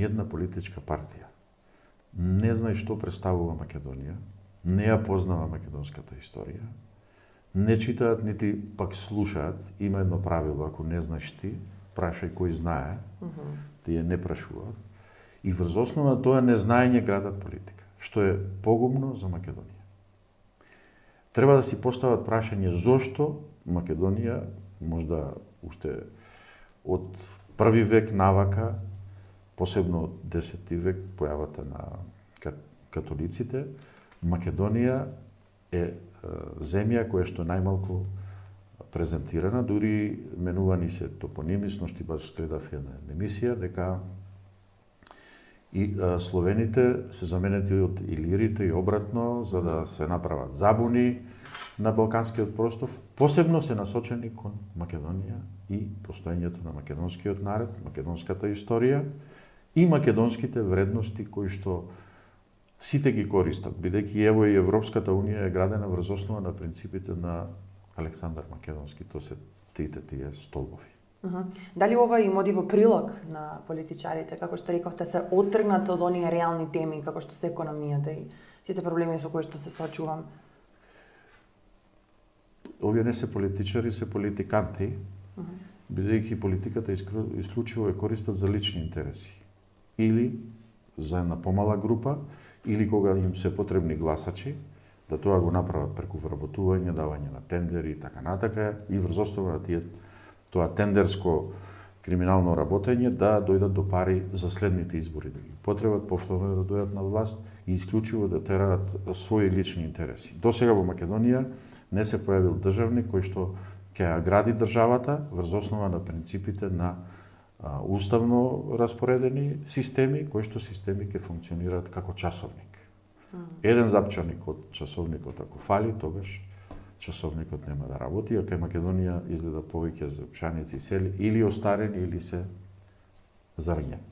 ниедна политичка партија не знае што представува Македонија, не ја познава македонската историја, не читаат нити пак слушаат. Има едно правило: ако не знаеш ти, прашај кој знае. Тие не прашуваат. И врз основа на тоа незнаење градат политика, што е погубно за Македонија. Треба да си постават прашање зошто Македонија, можда уште од први век навака, посебно од 10 век, појавата на католиците, Македонија е земја која што најмалку презентирана, дури менувани се топоними. Сношти баш гледав една емисија дека и словените се заменети од илирите и обратно, за да се направат забуни на балканскиот простор, посебно се насочени кон Македонија и постоењето на македонскиот народ, македонската историја и македонските вредности кои што сите ги користат, бидејќи ево и Европската унија е градена врз основа на принципите на Александар Македонски. Тоа се трите тие столбови. Дали ова им оди во прилог на политичарите, како што рековте, се оттргнат од оние реални теми, како што се економијата и сите проблеми со кои што се соочувам? Овие не се политичари, се политиканти, бидејќи политиката исклучиво ја користат за лични интереси. Или за една помала група, или кога им се потребни гласачи, да тоа го направат преку вработување, давање на тендери и така натака, и врз основа на тоа тендерско криминално работење да дојдат до пари за следните избори, да ги потребат повторно да дојдат на власт и исклучиво да тераат своји лични интереси. Досега во Македонија не се појавил државник кој што ќе ја гради државата врз основа на принципите на уставно распоредени системи, кои што системи ќе функционираат како часовник. Еден запчаник од часовникот ако фали, тогаш часовникот нема да работи, а кај Македонија изгледа повеќе запчаници сели или остарени или се зарњени.